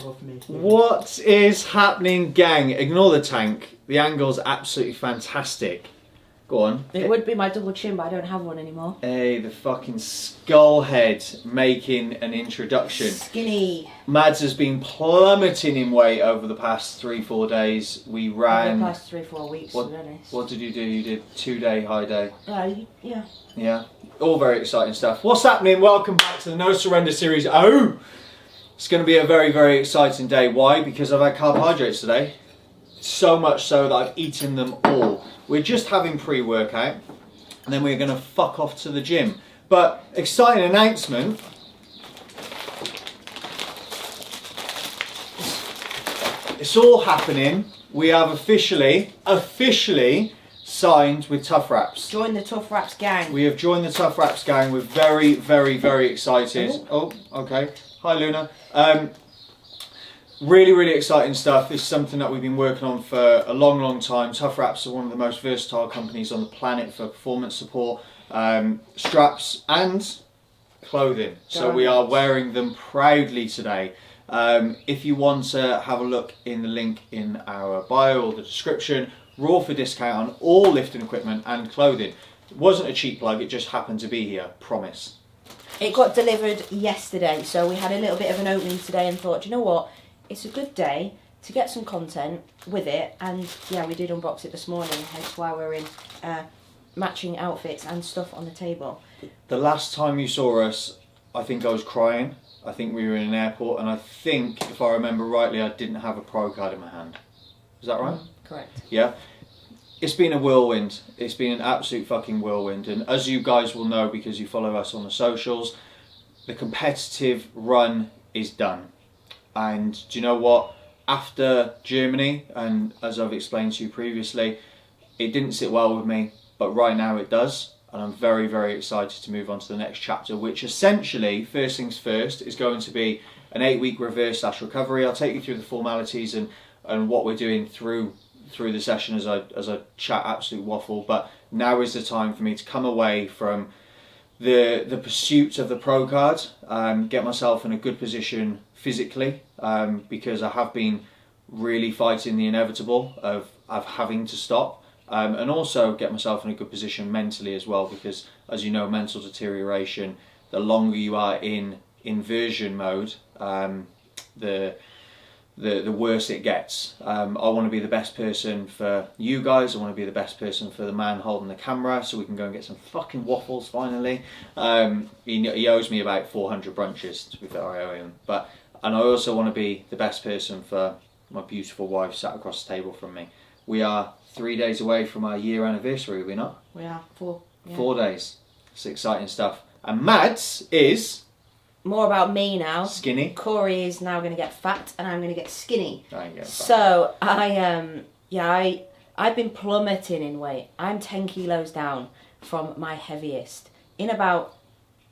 What is happening, gang? Ignore the tank. The angle's absolutely fantastic. Go on. It would be my double chin, but I don't have one anymore. Hey, the fucking skullhead making an introduction. Skinny. Mads has been plummeting in weight over the past 3-4 days. We ran. Over the past 3-4 weeks, to be honest. What did you do? You did 2-day high day. Yeah. Yeah. All very exciting stuff. What's happening? Welcome back to the No Surrender series. Oh! It's going to be a very, very exciting day. Why? Because I've had carbohydrates today. So much so that I've eaten them all. We're just having pre-workout, and then we're going to fuck off to the gym. But exciting announcement. It's all happening. We have officially signed with Tough Wraps. Join the Tough Wraps gang. We have joined the Tough Wraps gang. We're very, very, very excited. Oh, okay. Hi, Luna. Really, really exciting stuff. This is something that we've been working on for a long, long time. Tough Wraps are one of the most versatile companies on the planet for performance support, straps and clothing. So we are wearing them proudly today. If you want to have a look in the link in our bio or the description, we're all for discount on all lifting equipment and clothing. It wasn't a cheap plug, it just happened to be here, promise. It got delivered yesterday, so we had a little bit of an opening today and thought, you know what? It's a good day to get some content with it, and yeah, we did unbox it this morning, hence why we're in matching outfits and stuff on the table. The last time you saw us, I think I was crying. I think we were in an airport, and I think, if I remember rightly, I didn't have a pro card in my hand. Is that right? Correct. Yeah. It's been a whirlwind. It's been an absolute fucking whirlwind, and as you guys will know because you follow us on the socials, the competitive run is done. And do you know what? After Germany, and as I've explained to you previously, it didn't sit well with me, but right now it does. And I'm very, very excited to move on to the next chapter, which essentially, first things first, is going to be an 8-week reverse/recovery. I'll take you through the formalities and what we're doing through the session as I chat absolute waffle. But now is the time for me to come away from the pursuit of the pro card, get myself in a good position physically, because I have been really fighting the inevitable of having to stop, and also get myself in a good position mentally as well, because as you know, mental deterioration, the longer you are in inversion mode, the worse it gets. I want to be the best person for you guys. I want to be the best person for the man holding the camera, so we can go and get some fucking waffles finally. He owes me about 400 brunches, to be fair, I owe him. And I also want to be the best person for my beautiful wife sat across the table from me. We are 3 days away from our year anniversary, are we not? We are 4. Yeah. 4 days. It's exciting stuff. And Mads is... More about me now. Skinny. Corey is now going to get fat, and I'm going to get skinny. I ain't getting fat. So I've been plummeting in weight. I'm 10 kilos down from my heaviest in about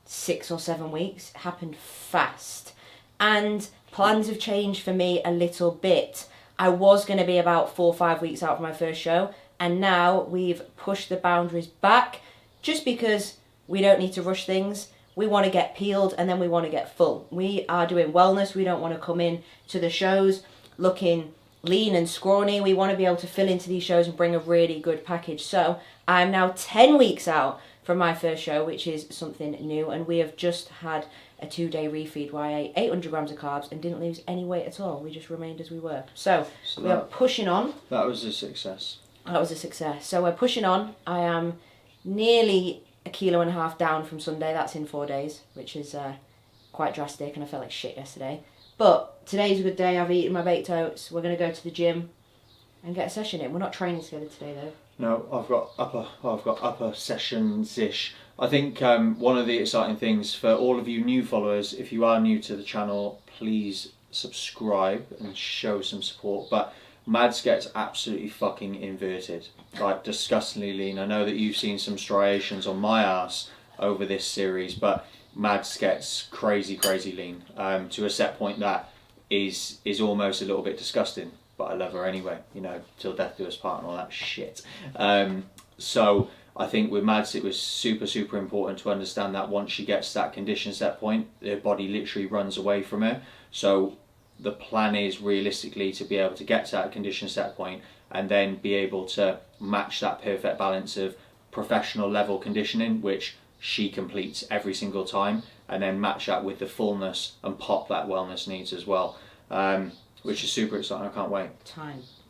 6 or 7 weeks. It happened fast, and plans have changed for me a little bit. I was going to be about 4 or 5 weeks out from my first show, and now we've pushed the boundaries back just because we don't need to rush things. We want to get peeled, and then we want to get full. We are doing wellness. We don't want to come in to the shows looking lean and scrawny. We want to be able to fill into these shows and bring a really good package. So I'm now 10 weeks out from my first show, which is something new. And we have just had a 2-day refeed where I ate 800 grams of carbs and didn't lose any weight at all. We just remained as we were. So we are pushing on. That was a success. That was a success. So we're pushing on. I am nearly 1.5 kilos down from Sunday. That's in 4 days, which is quite drastic, and I felt like shit yesterday. But today's a good day. I've eaten my baked oats. We're going to go to the gym and get a session in. We're not training together today though. No, I've got upper sessions-ish. I think one of the exciting things for all of you new followers, if you are new to the channel, please subscribe and show some support. But Mads gets absolutely fucking inverted, like disgustingly lean. I know that you've seen some striations on my ass over this series, but Mads gets crazy, crazy lean, to a set point that is almost a little bit disgusting. But I love her anyway, you know, till death do us part and all that shit. So I think with Mads it was super, super important to understand that once she gets to that condition set point, her body literally runs away from her. So the plan is realistically to be able to get to that condition set point and then be able to match that perfect balance of professional level conditioning, which she completes every single time, and then match that with the fullness and pop that wellness needs as well, which is super exciting. I can't wait.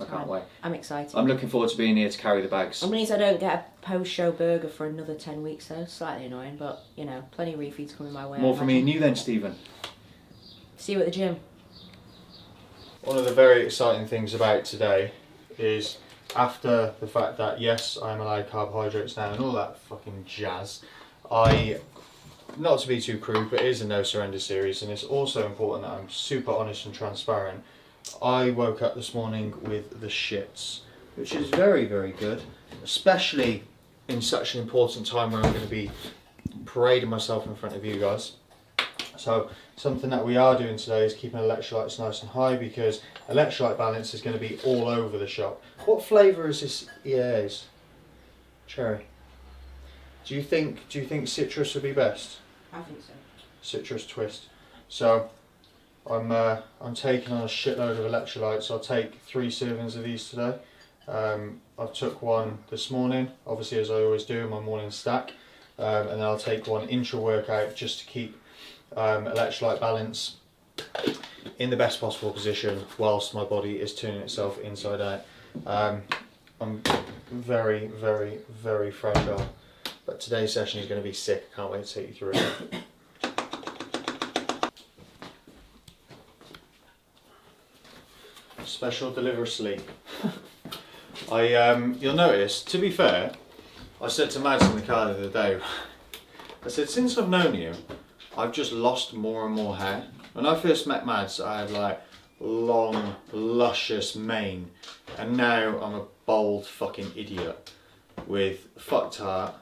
I can't wait. I'm excited. I'm looking forward to being here to carry the bags. It means I don't get a post-show burger for another 10 weeks though. Slightly annoying, but you know, plenty of refeeds coming my way. More from me and you then, Stephen. See you at the gym. One of the very exciting things about today is, after the fact that yes, I'm allowed carbohydrates now and all that fucking jazz, not to be too crude, but it is a no surrender series, and it's also important that I'm super honest and transparent. I woke up this morning with the shits, which is very, very good, especially in such an important time where I'm going to be parading myself in front of you guys. So something that we are doing today is keeping electrolytes nice and high, because electrolyte balance is going to be all over the shop. What flavour is this EA's? Cherry. Do you think citrus would be best? I think so. Citrus twist. So I'm taking on a shitload of electrolytes. I'll take 3 servings of these today. I've took one this morning, obviously as I always do in my morning stack, and then I'll take one intra-workout just to keep electrolyte balance in the best possible position whilst my body is turning itself inside out. I'm very, very, very fragile, but today's session is going to be sick. I can't wait to take you through it. Special delivery Slee. You'll notice, to be fair, I said to Mads in the car the other day, I said, since I've known you, I've just lost more and more hair. When I first met Mads, I had like long, luscious mane, and now I'm a bald fucking idiot with fucked heart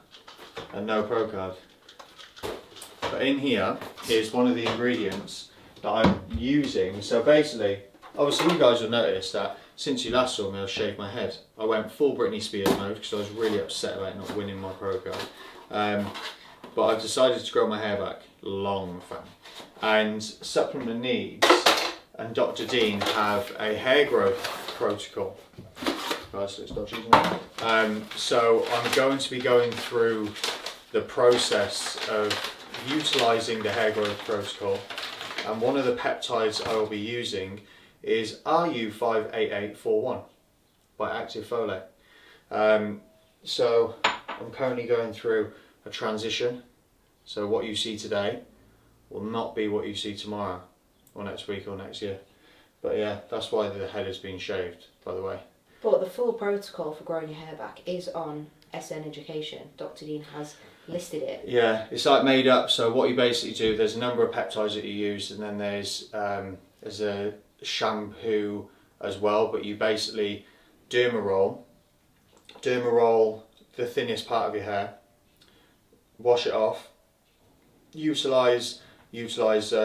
and no pro card. But in here is one of the ingredients that I'm using. So basically, obviously you guys will notice that since you last saw me, I've shaved my head. I went full Britney Spears mode because I was really upset about not winning my pro card. But I've decided to grow my hair back long, fam. And Supplement Needs and Dr. Dean have a hair growth protocol. Guys, let's not cheating. So I'm going to be going through the process of utilising the hair growth protocol, and one of the peptides I will be using is RU58841 by Active Folate. So I'm currently going through a transition, so what you see today will not be what you see tomorrow or next week or next year. But yeah, that's why the head has been shaved, by the way. But the full protocol for growing your hair back is on SN Education. Dr. Dean has listed it. Yeah, it's like made up. So what you basically do, there's a number of peptides that you use, and then there's a shampoo as well, but you basically derma roll the thinnest part of your hair, wash it off, utilise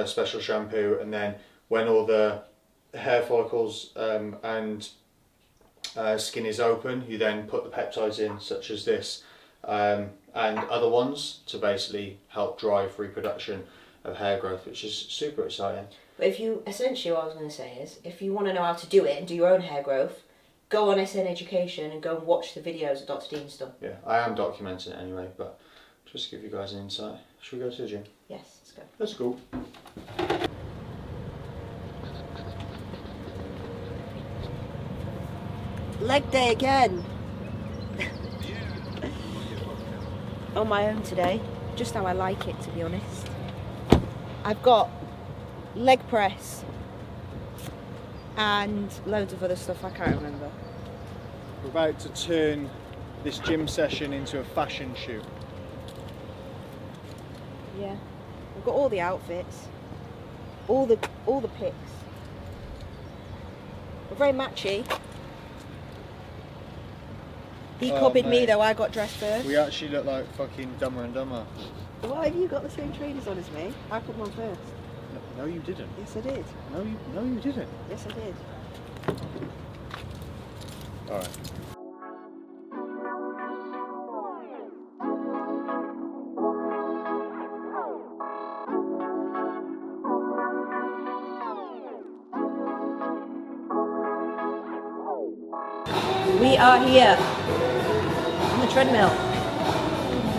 special shampoo, and then when all the hair follicles and skin is open, you then put the peptides in, such as this and other ones, to basically help drive reproduction of hair growth, which is super exciting. But if you, essentially what I was going to say is, if you want to know how to do it and do your own hair growth, go on SN Education and go and watch the videos that Dr. Dean's done. Yeah, I am documenting it anyway, but just to give you guys an insight. Should we go to the gym? Yes, let's go. Let's go. Leg day again. On my own today, just how I like it, to be honest. I've got leg press and loads of other stuff I can't remember. We're about to turn this gym session into a fashion shoot. Yeah, I've got all the outfits, all the pics. We're very matchy. He copied me mate. though, I got dressed first. We actually look like fucking Dumber and Dumber. Why have you got the same trainers on as me? I put them on first. No, you didn't. Yes, I did. No, you didn't. Yes, I did. All right. We are here on the treadmill.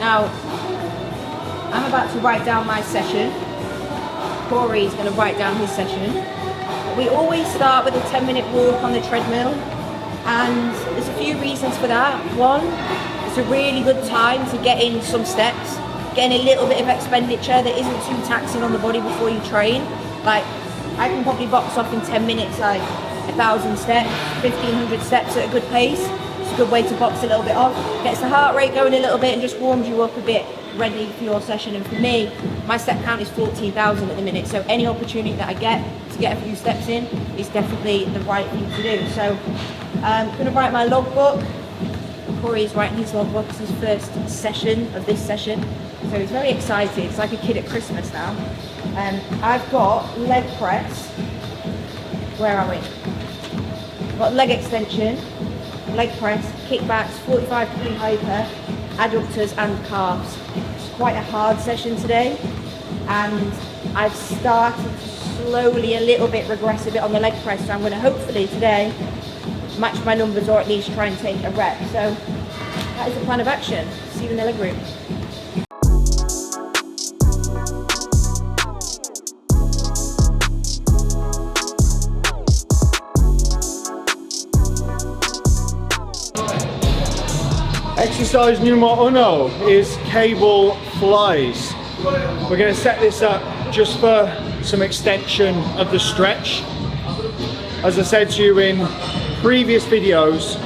Now, I'm about to write down my session. Corey's going to write down his session. We always start with a 10-minute walk on the treadmill, and there's a few reasons for that. One, it's a really good time to get in some steps, getting a little bit of expenditure that isn't too taxing on the body before you train. Like, I can probably box off in 10 minutes like 1,000 steps, 1,500 steps at a good pace. It's a good way to box a little bit off. Gets the heart rate going a little bit and just warms you up a bit, ready for your session. And for me, my step count is 14,000 at the minute, so any opportunity that I get to get a few steps in is definitely the right thing to do. So I'm going to write my logbook. Corey's writing his logbook. It's his first session of this session, so he's very excited. It's like a kid at Christmas now. I've got leg press. Where are we? I've got leg extension, leg press, kickbacks, 45 degree hyper, adductors and calves. It's quite a hard session today, and I've started to slowly a little bit regress a bit on the leg press, so I'm going to hopefully today match my numbers or at least try and take a rep. So that is the plan of action. See you in the leg room. Exercise numero uno is cable flies. We're going to set this up just for some extension of the stretch. As I said to you in previous videos,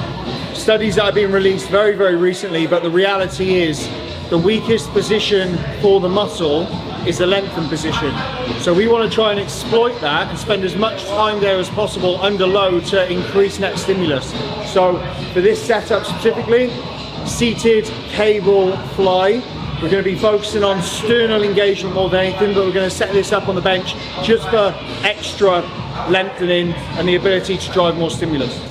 studies that have been released very, very recently, but the reality is the weakest position for the muscle is the lengthened position. So we want to try and exploit that and spend as much time there as possible under load to increase net stimulus. So for this setup specifically, seated cable fly. We're going to be focusing on sternal engagement more than anything, but we're going to set this up on the bench just for extra lengthening and the ability to drive more stimulus.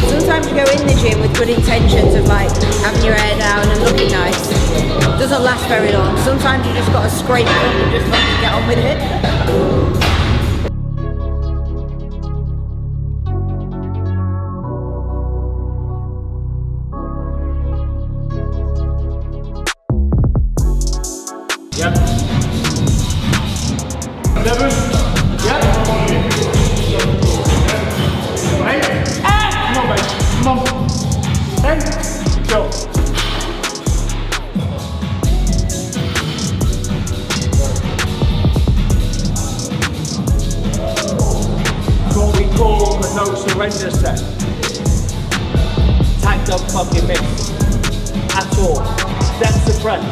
Sometimes you go in the gym with good intentions of like having your hair down and looking nice. It doesn't last very long. Sometimes you just got to scrape it up and just fucking get on with it. Yep. 7. Yep. 8. Come on, mate. Come on. 10. Go. What we call the no surrender set. Tag don't fucking miss. At all. Depth suppressed.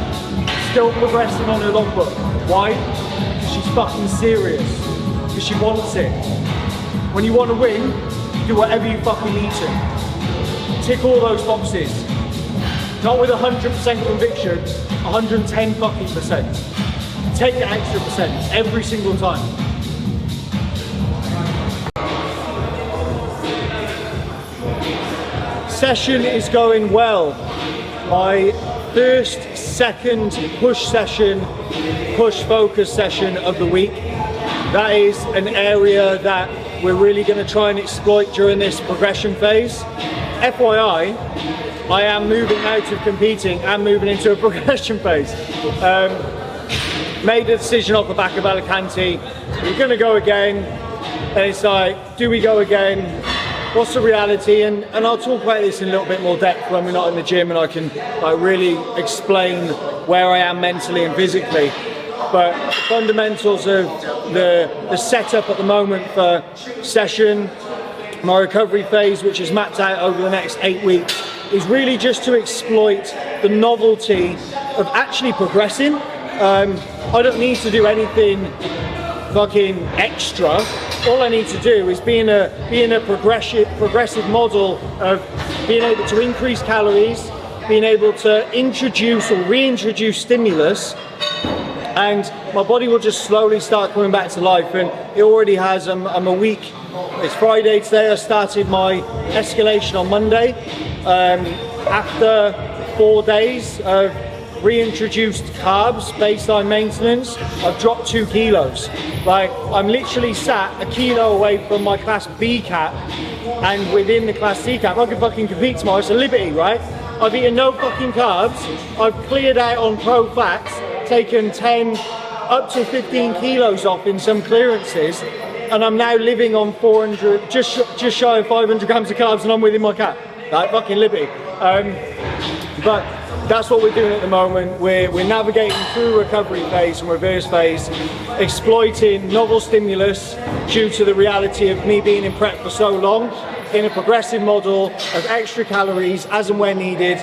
Still progressing on her logbook. Why? Because she's fucking serious. Because she wants it. When you want to win, do whatever you fucking need to. Tick all those boxes. Not with 100% conviction, 110 fucking percent. Take the extra percent every single time. Session is going well. My second push session, push focus session of the week. That is an area that we're really going to try and exploit during this progression phase. FYI, I am moving out of competing and moving into a progression phase. Made a decision off the back of Alicante. We're going to go again, and it's like, do we go again? What's the reality? And I'll talk about this in a little bit more depth when we're not in the gym and I can like really explain where I am mentally and physically. but the fundamentals of the setup at the moment for session, my recovery phase, which is mapped out over the next 8 weeks, is really just to exploit the novelty of actually progressing. I don't need to do anything fucking extra. All I need to do is be in a progressive model of being able to increase calories, being able to introduce or reintroduce stimulus, and my body will just slowly start coming back to life. And it already has. I'm a week. It's Friday today. I started my escalation on Monday. After 4 days of reintroduced carbs, baseline maintenance, I've dropped 2 kilos. Like, I'm literally sat a kilo away from my class B cap, and within the class C cap, I can fucking compete tomorrow. It's a liberty, right? I've eaten no fucking carbs. I've cleared out on pro fats, taken 10 up to 15 kilos off in some clearances, and I'm now living on 400, just shy of 500 grams of carbs, and I'm within my cap. Like, fucking liberty. But that's what we're doing at the moment. We're navigating through recovery phase and reverse phase, exploiting novel stimulus due to the reality of me being in prep for so long, in a progressive model of extra calories as and when needed,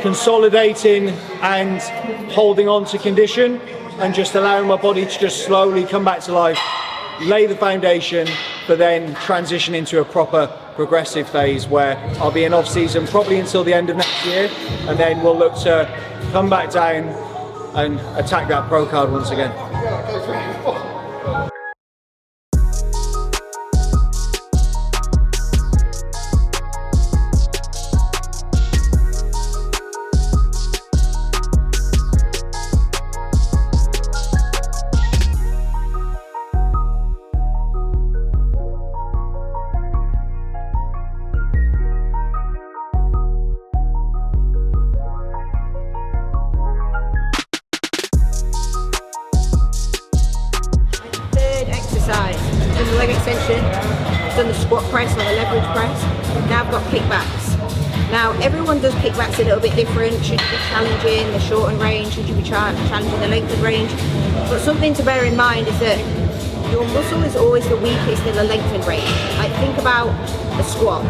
consolidating and holding on to condition, and just allowing my body to just slowly come back to life, lay the foundation for then transition into a proper progressive phase where I'll be in off season probably until the end of next year, and then we'll look to come back down and attack that pro card once again. Done the leg extension, done the squat press or the leverage press. Now I've got kickbacks. Now everyone does kickbacks a little bit different. Should you be challenging the shortened range? Should you be challenging the lengthened range? But something to bear in mind is that your muscle is always the weakest in the lengthened range. Like, think about a squat.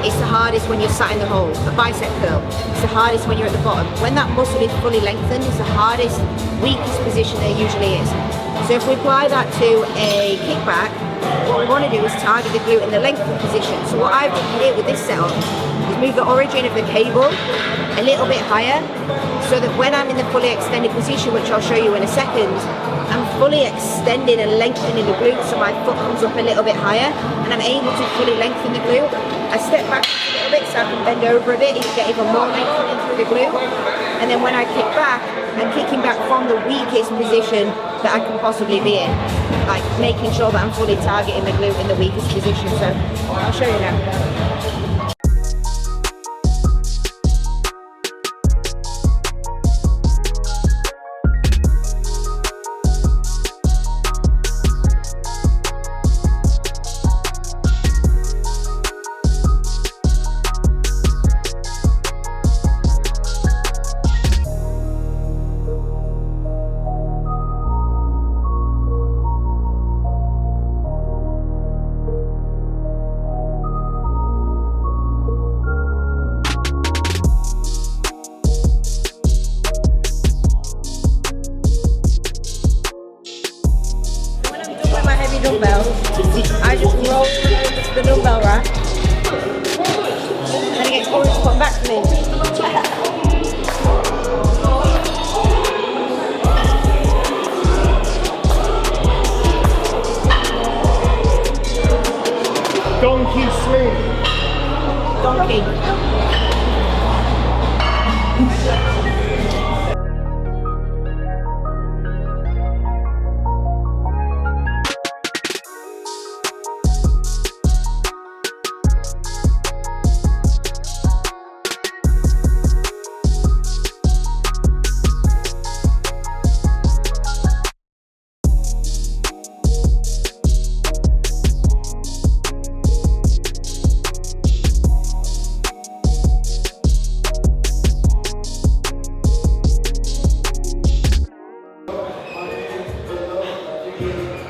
It's the hardest when you're sat in the hole. A bicep curl, it's the hardest when you're at the bottom. When that muscle is fully lengthened, it's the hardest, weakest position there usually is. So if we apply that to a kickback, what we want to do is target the glute in the lengthened position. So what I've done here with this setup is move the origin of the cable a little bit higher, so that when I'm in the fully extended position, which I'll show you in a second, I'm fully extending and lengthening the glute, so my foot comes up a little bit higher and I'm able to fully lengthen the glute. I step back a little bit so I can bend over a bit and get even more lengthening through the glute. And then when I kick back, I'm kicking back from the weakest position that I can possibly be in. Like, making sure that I'm fully targeting the glute in the weakest position. So I'll show you now.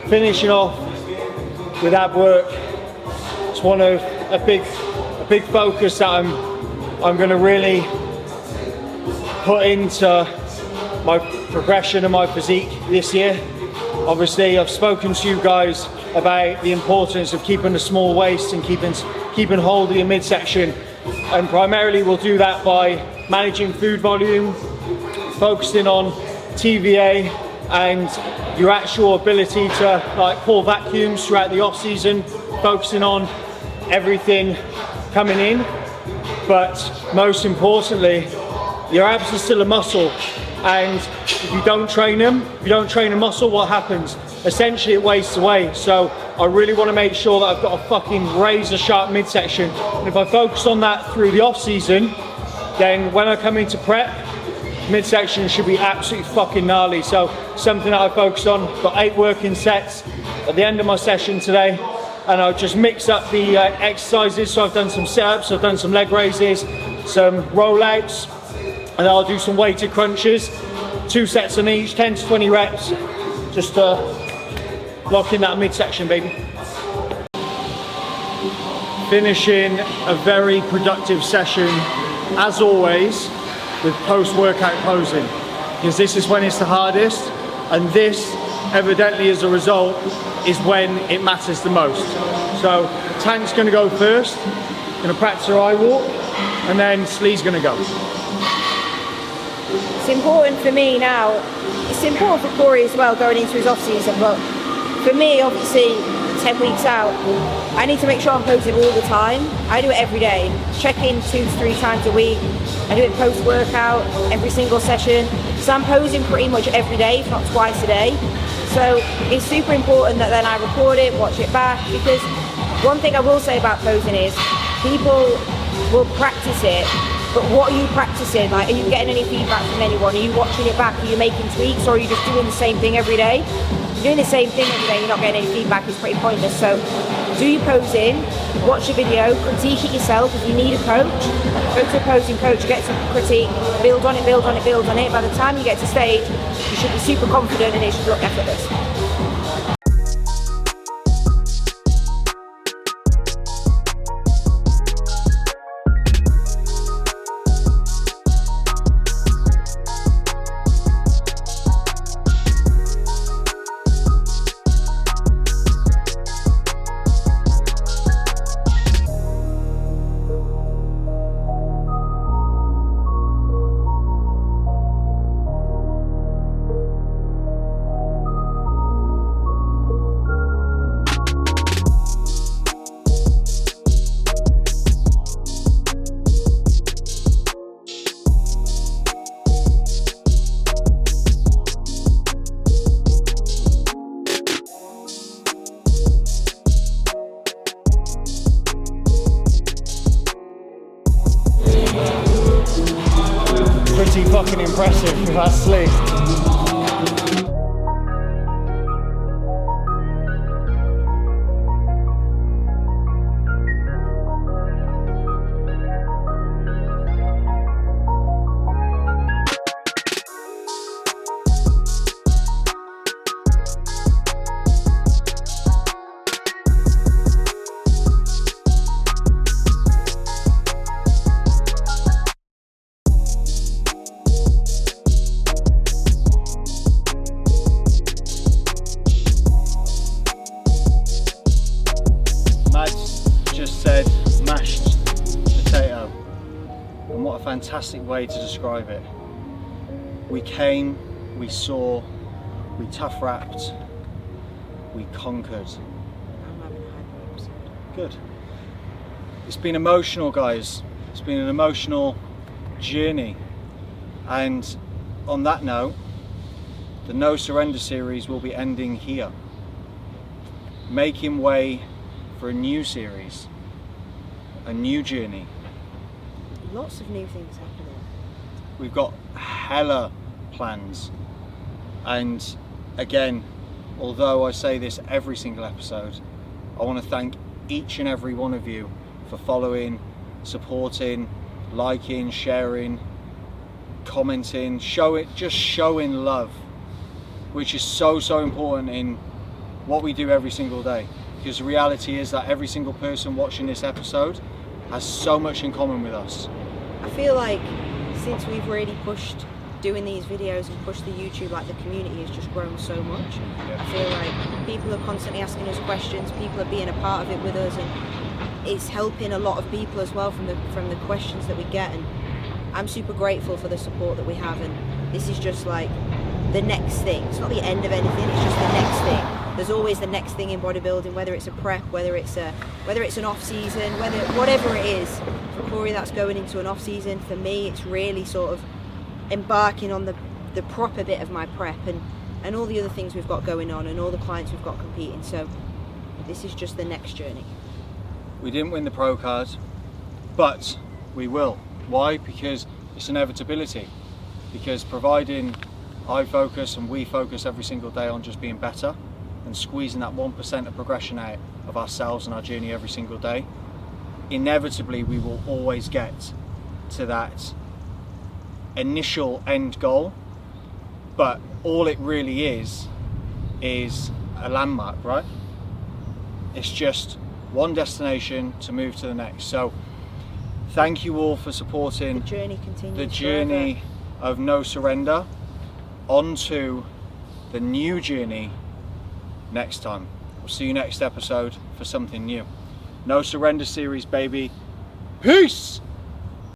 finishing off with ab work. It's one of a big focus that I'm going to really put into my progression and my physique this year. Obviously, I've spoken to you guys about the importance of keeping a small waist and keeping hold of your midsection, and primarily we'll do that by managing food volume, focusing on TVA and your actual ability to like pull vacuums throughout the off season, focusing on everything coming in. But most importantly, your abs are still a muscle, and if you don't train them, if you don't train a muscle, what happens? Essentially it wastes away. So I really want to make sure that I've got a fucking razor sharp midsection, and if I focus on that through the off season, then when I come into prep, midsection should be absolutely fucking gnarly. So something that I focused on. Got 8 working sets at the end of my session today, and I'll just mix up the exercises. So I've done some sit-ups, I've done some leg raises, some rollouts, and I'll do some weighted crunches, 2 sets on each, 10 to 20 reps, just to lock in that midsection, baby. Finishing a very productive session, as always, with post-workout posing, because this is when it's the hardest, and this, evidently as a result, is when it matters the most. So Tank's going to go first, going to practice her eye walk, and then Slee's going to go. It's important for me now, it's important for Corey as well going into his off season, but for me obviously 10 weeks out, I need to make sure I'm posing all the time. I do it every day, check in 2 to 3 times a week. I do it post workout, every single session. So I'm posing pretty much every day, if not twice a day. So it's super important that then I record it, watch it back, because one thing I will say about posing is people will practice it, but what are you practicing? Like, are you getting any feedback from anyone? Are you watching it back? Are you making tweaks, or are you just doing the same thing every day? If you're doing the same thing every day, you're not getting any feedback, it's pretty pointless. So do your posing, watch the video, critique it yourself. If you need a coach, go to a posing coach, get some critique, build on it, build on it, build on it. By the time you get to stage, you should be super confident and it should look effortless. Pretty fucking impressive with that Slee. Fantastic way to describe it. We came, we saw, we tough rapped, we conquered. I'm having a hyper episode. Good. It's been emotional, guys. It's been an emotional journey. And on that note, the No Surrender series will be ending here, making way for a new series, a new journey. Lots of new things happening. We've got hella plans, and again, although I say this every single episode, I want to thank each and every one of you for following, supporting, liking, sharing, commenting, just showing love, which is so important in what we do every single day. Because the reality is that every single person watching this episode has so much in common with us. I feel like since we've really pushed doing these videos and pushed the YouTube, like the community has just grown so much. I feel like people are constantly asking us questions, people are being a part of it with us, and it's helping a lot of people as well from the questions that we get. And I'm super grateful for the support that we have, and this is just like the next thing. It's not the end of anything, it's just the next thing. There's always the next thing in bodybuilding, whether it's a prep, whether it's an off season, whatever it is. For Corey, that's going into an off season. For me, it's really sort of embarking on the proper bit of my prep and all the other things we've got going on and all the clients we've got competing. So this is just the next journey. We didn't win the pro card, but we will. Why? Because it's inevitability. Because providing I focus and we focus every single day on just being better and squeezing that 1% of progression out of ourselves and our journey every single day, inevitably we will always get to that initial end goal. But all it really is a landmark, right? It's just one destination to move to the next. So thank you all for supporting The journey continues. the journey of no surrender. On to the new journey next time. We'll see you next episode for something new. No surrender series, baby. Peace!